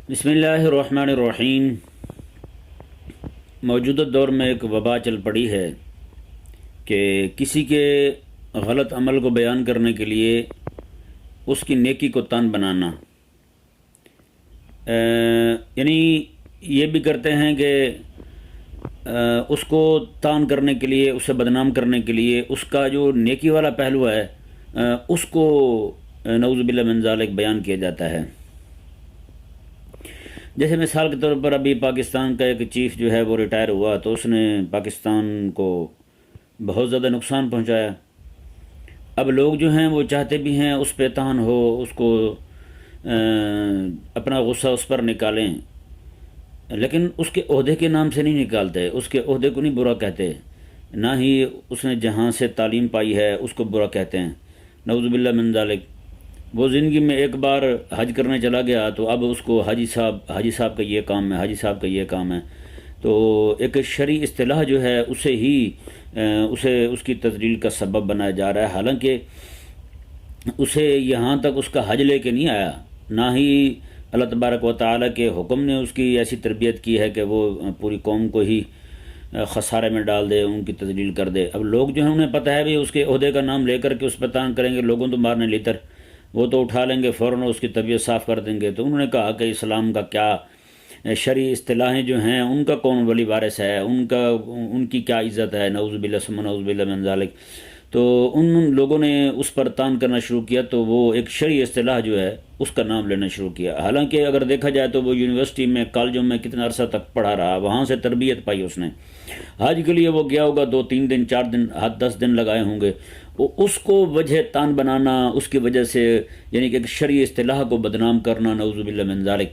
بسم اللہ الرحمن الرحیم۔ موجودہ دور میں ایک وبا چل پڑی ہے کہ کسی کے غلط عمل کو بیان کرنے کے لیے اس کی نیکی کو تان بنانا، یعنی یہ بھی کرتے ہیں کہ اس کو تان کرنے کے لیے، اسے بدنام کرنے کے لیے اس کا جو نیکی والا پہلو ہے اس کو نعوذ باللہ من ذالک بیان کیا جاتا ہے۔ جیسے مثال کے طور پر ابھی پاکستان کا ایک چیف جو ہے وہ ریٹائر ہوا، تو اس نے پاکستان کو بہت زیادہ نقصان پہنچایا۔ اب لوگ جو ہیں وہ چاہتے بھی ہیں اس پہ تان ہو، اس کو اپنا غصہ اس پر نکالیں، لیکن اس کے عہدے کے نام سے نہیں نکالتے، اس کے عہدے کو نہیں برا کہتے، نہ ہی اس نے جہاں سے تعلیم پائی ہے اس کو برا کہتے ہیں، نعوذ باللہ من ذالک۔ وہ زندگی میں ایک بار حج کرنے چلا گیا تو اب اس کو حاجی صاحب کا یہ کام ہے، حاجی صاحب کا یہ کام ہے، تو ایک شرعی اصطلاح جو ہے اسے اس کی تذلیل کا سبب بنایا جا رہا ہے، حالانکہ اسے یہاں تک اس کا حج لے کے نہیں آیا، نہ ہی اللہ تبارک و تعالیٰ کے حکم نے اس کی ایسی تربیت کی ہے کہ وہ پوری قوم کو ہی خسارے میں ڈال دے، ان کی تذلیل کر دے۔ اب لوگ جو ہیں انہیں پتہ ہے بھی اس کے عہدے کا نام لے کر کے اس پہ تان کریں گے، لوگوں تو مارنے لیتر، وہ تو اٹھا لیں گے فوراً، اس کی طبیعت صاف کر دیں گے۔ تو انہوں نے کہا کہ اسلام کا کیا شرعی اصطلاحیں جو ہیں ان کا کون ولی وارث ہے، ان کی کیا عزت ہے، نعوذ باللہ ثم نعوذ باللہ من ذالک۔ تو ان لوگوں نے اس پر تان کرنا شروع کیا، تو وہ ایک شرعی اصطلاح جو ہے اس کا نام لینا شروع کیا، حالانکہ اگر دیکھا جائے تو وہ یونیورسٹی میں، کالجوں میں کتنا عرصہ تک پڑھا رہا، وہاں سے تربیت پائی اس نے، حج کے لیے وہ گیا ہوگا 2-3 دن 4 دن 10 دن لگائے ہوں گے، اس کو وجہ تان بنانا، اس کی وجہ سے یعنی کہ ایک شرعی اصطلاح کو بدنام کرنا، نعوذ باللہ من ذالک،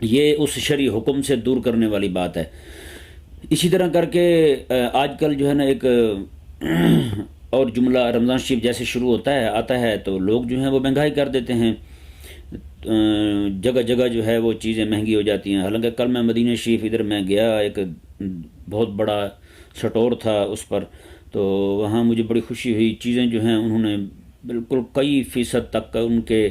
یہ اس شرعی حکم سے دور کرنے والی بات ہے۔ اسی طرح کر کے آج کل جو ہے نا ایک اور جملہ رمضان شریف جیسے شروع آتا ہے تو لوگ جو ہیں وہ مہنگائی کر دیتے ہیں، جگہ جگہ جو ہے وہ چیزیں مہنگی ہو جاتی ہیں۔ حالانکہ کل میں مدینہ شریف ادھر میں گیا، ایک بہت بڑا سٹور تھا اس پر، تو وہاں مجھے بڑی خوشی ہوئی، چیزیں جو ہیں انہوں نے بالکل کئی فیصد تک ان کے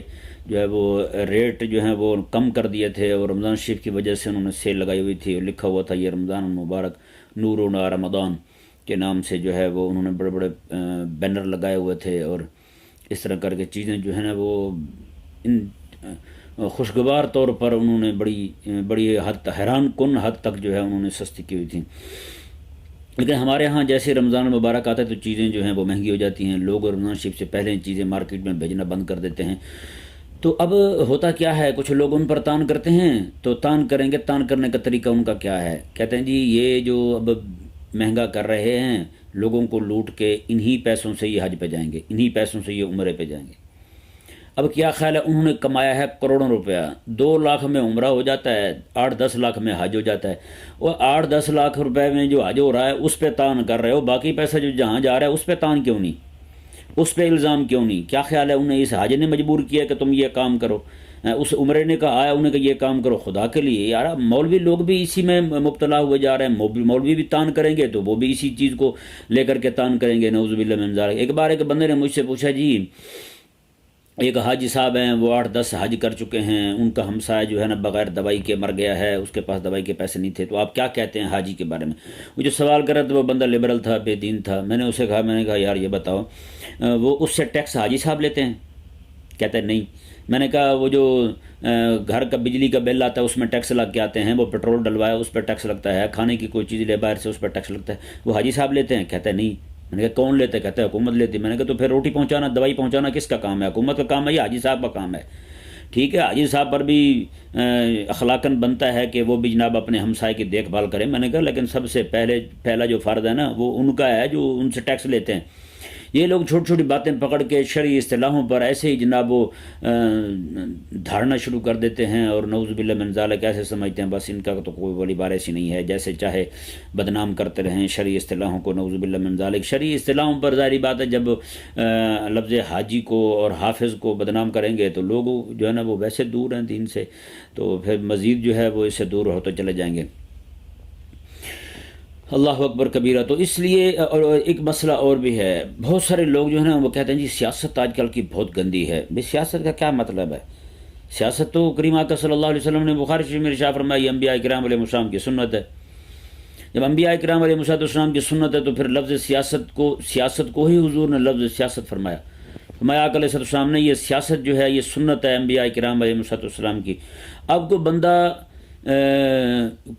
جو ہے وہ ریٹ جو ہیں وہ کم کر دیے تھے، اور رمضان شریف کی وجہ سے انہوں نے سیل لگائی ہوئی تھی، اور لکھا ہوا تھا یہ رمضان المبارک نورنا رمضان کے نام سے جو ہے وہ انہوں نے بڑے بڑے بینر لگائے ہوئے تھے، اور اس طرح کر کے چیزیں جو ہے نا وہ ان خوشگوار طور پر انہوں نے بڑی حیران کن حد تک جو ہے انہوں نے سستی کی ہوئی تھی۔ لیکن ہمارے ہاں جیسے رمضان المبارک آتا ہے تو چیزیں جو ہیں وہ مہنگی ہو جاتی ہیں، لوگ رمضان شریف سے پہلے چیزیں مارکیٹ میں بھیجنا بند کر دیتے ہیں۔ تو اب ہوتا کیا ہے، کچھ لوگ ان پر تان کرتے ہیں، تو تان کریں گے، تان کرنے کا طریقہ ان کا کیا ہے، کہتے ہیں جی یہ جو اب مہنگا کر رہے ہیں، لوگوں کو لوٹ کے انہی پیسوں سے یہ حج پہ جائیں گے، انہی پیسوں سے یہ عمرے پہ جائیں گے۔ اب کیا خیال ہے، انہوں نے کمایا ہے کروڑوں روپیہ، 2 لاکھ میں عمرہ ہو جاتا ہے، 8-10 لاکھ میں حج ہو جاتا ہے، اور 8-10 لاکھ روپے میں جو حج ہو رہا ہے اس پہ تان کر رہے ہو، باقی پیسہ جو جہاں جا رہا ہے اس پہ تان کیوں نہیں، اس پہ الزام کیوں نہیں؟ کیا خیال ہے، انہیں اس حج نے مجبور کیا کہ تم یہ کام کرو، اس عمرے نے کہا ہے انہیں کہ یہ کام کرو، خدا کے لیے یار۔ مولوی لوگ بھی اسی میں مبتلا ہوئے جا رہے ہیں، مولوی بھی تان کریں گے تو وہ بھی اسی چیز کو لے کر کے تان کریں گے، نعوذ باللہ من ذالک۔ ایک بار ایک بندے نے مجھ سے پوچھا، جی ایک حاجی صاحب ہیں، وہ 8-10 حج کر چکے ہیں، ان کا ہمسایہ جو ہے نا بغیر دوائی کے مر گیا ہے، اس کے پاس دوائی کے پیسے نہیں تھے، تو آپ کیا کہتے ہیں حاجی کے بارے میں؟ وہ جو سوال کر رہا تھا وہ بندہ لبرل تھا، بے دین تھا۔ میں نے کہا یار یہ بتاؤ، وہ اس سے ٹیکس حاجی صاحب لیتے ہیں؟ کہتے ہیں نہیں۔ میں نے کہا وہ جو گھر کا بجلی کا بل آتا ہے اس میں ٹیکس لگ کے آتے ہیں، وہ پیٹرول ڈلوایا اس پہ ٹیکس لگتا ہے، کھانے کی کوئی چیز لے باہر سے اس پہ ٹیکس لگتا ہے، وہ حاجی صاحب لیتے ہیں؟ کہتے ہیں نہیں۔ میں نے کہا کون لیتے؟ کہتے ہیں حکومت لیتی۔ میں نے کہا تو پھر روٹی پہنچانا، دوائی پہنچانا کس کا کام ہے؟ حکومت کا کام ہے یا حاجی صاحب کا کام ہے؟ ٹھیک ہے، حاجی صاحب پر بھی اخلاقاً بنتا ہے کہ وہ بھی جناب اپنے ہمسائے کی دیکھ بھال کریں۔ میں نے کہا لیکن سب سے پہلا جو فرض ہے نا وہ ان کا ہے جو ان سے ٹیکس لیتے ہیں۔ یہ لوگ چھوٹی چھوٹی باتیں پکڑ کے شرعی اصطلاحوں پر ایسے ہی جناب وہ دھارنا شروع کر دیتے ہیں، اور نعوذ باللہ من ذالک ایسے سمجھتے ہیں بس ان کا تو کوئی ولی وارث ہی نہیں ہے، جیسے چاہے بدنام کرتے رہیں شرعی اصطلاحوں کو، نعوذ باللہ من ذالک۔ شرعی اصطلاحوں پر ظاہری بات ہے جب لفظ حاجی کو اور حافظ کو بدنام کریں گے تو لوگ جو ہے نا وہ ویسے دور ہیں دین سے، تو پھر مزید جو ہے وہ اس سے دور ہوتے چلے جائیں گے۔ اللہ اکبر کبیرہ۔ تو اس لیے اور ایک مسئلہ اور بھی ہے، بہت سارے لوگ جو ہے نا وہ کہتے ہیں جی سیاست آج کل کی بہت گندی ہے۔ بھئی سیاست کا کیا مطلب ہے؟ سیاست تو کریم آقا صلی اللہ علیہ وسلم نے بخاری شریف میں ارشاد فرمائی انبیاء کرام علیہ السلام کی سنت ہے. جب انبیاء کرام علیہ السلام کی سنت ہے تو پھر لفظ سیاست کو ہی حضور نے لفظ سیاست فرمایا. فرمایا آقا علیہ السلام نے یہ سیاست جو ہے یہ سنت ہے انبیاء کرام علیہ السلام کی. اب کو بندہ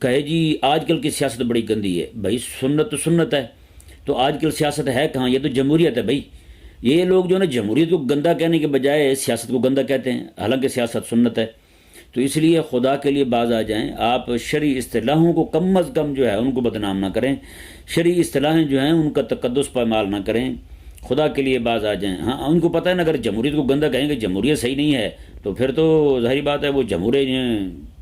کہے جی آج کل کی سیاست بڑی گندی ہے، بھائی سنت تو سنت ہے، تو آج کل سیاست ہے کہاں؟ یہ تو جمہوریت ہے بھائی. یہ لوگ جو ہے نا جمہوریت کو گندہ کہنے کے بجائے سیاست کو گندہ کہتے ہیں، حالانکہ سیاست سنت ہے. تو اس لیے خدا کے لیے باز آ جائیں، آپ شرعی اصطلاحوں کو کم از کم جو ہے ان کو بدنام نہ کریں، شرعی اصطلاحیں جو ہیں ان کا تقدس پامال نہ کریں، خدا کے لیے باز آ جائیں. ہاں ان کو پتہ ہے نا اگر جمہوریت کو گندہ کہیں گے جمہوریت صحیح نہیں ہے تو پھر تو ظاہری بات ہے وہ جمہوریت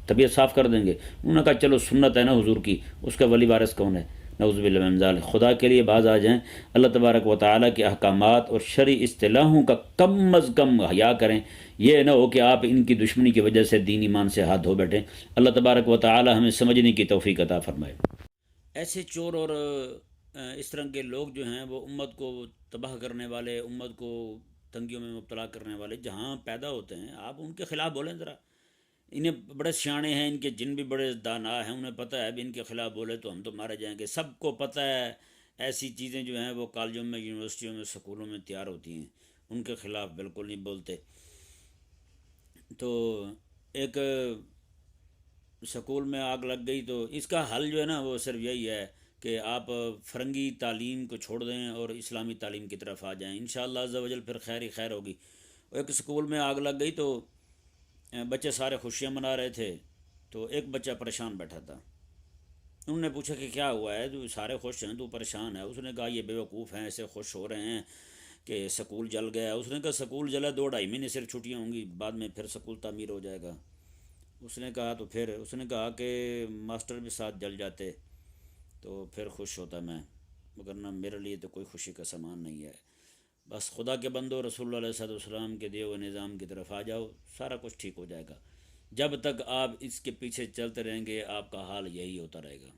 طبیعت صاف کر دیں گے. انہوں نے کہا چلو سنت ہے نا حضور کی، اس کا ولی وارث کون ہے؟ نعوذ باللہ من ذالک. خدا کے لیے باز آ جائیں، اللہ تبارک و تعالیٰ کے احکامات اور شرعی اصطلاحوں کا کم از کم حیا کریں. یہ نہ ہو کہ آپ ان کی دشمنی کی وجہ سے دین ایمان سے ہاتھ دھو بیٹھیں. اللہ تبارک و تعالیٰ ہمیں سمجھنے کی توفیق عطا فرمائے. ایسے چور اور اس طرح کے لوگ جو ہیں وہ امت کو تباہ کرنے والے، امت کو تنگیوں میں مبتلا کرنے والے جہاں پیدا ہوتے ہیں، آپ ان کے خلاف بولیں ذرا. انہیں بڑے سیانے ہیں، ان کے جن بھی بڑے دانا ہیں، انہیں پتہ ہے اب ان کے خلاف بولے تو ہم تو مارے جائیں گے. سب کو پتہ ہے ایسی چیزیں جو ہیں وہ کالجوں میں، یونیورسٹیوں میں، سکولوں میں تیار ہوتی ہیں، ان کے خلاف بالکل نہیں بولتے. تو ایک سکول میں آگ لگ گئی تو اس کا حل جو ہے نا وہ صرف یہی ہے کہ آپ فرنگی تعلیم کو چھوڑ دیں اور اسلامی تعلیم کی طرف آ جائیں. انشاءاللہ عز و جل پھر خیر ہی خیر ہوگی. ایک سکول میں آگ لگ گئی تو بچے سارے خوشیاں منا رہے تھے، تو ایک بچہ پریشان بیٹھا تھا. انہوں نے پوچھا کہ کیا ہوا ہے، تو سارے خوش ہیں تو پریشان ہے. اس نے کہا یہ بیوقوف ہیں، ایسے خوش ہو رہے ہیں کہ سکول جل گیا. اس نے کہا سکول جلا 2-2.5 مہینے صرف چھٹیاں ہوں گی، بعد میں پھر سکول تعمیر ہو جائے گا. اس نے کہا تو پھر اس نے کہا کہ ماسٹر بھی ساتھ جل جاتے تو پھر خوش ہوتا میں، مگر نہ میرے لیے تو کوئی خوشی کا سامان نہیں ہے. بس خدا کے بندو رسول اللہ علیہ السلام کے دیے ہوئے نظام کی طرف آ جاؤ، سارا کچھ ٹھیک ہو جائے گا. جب تک آپ اس کے پیچھے چلتے رہیں گے آپ کا حال یہی ہوتا رہے گا.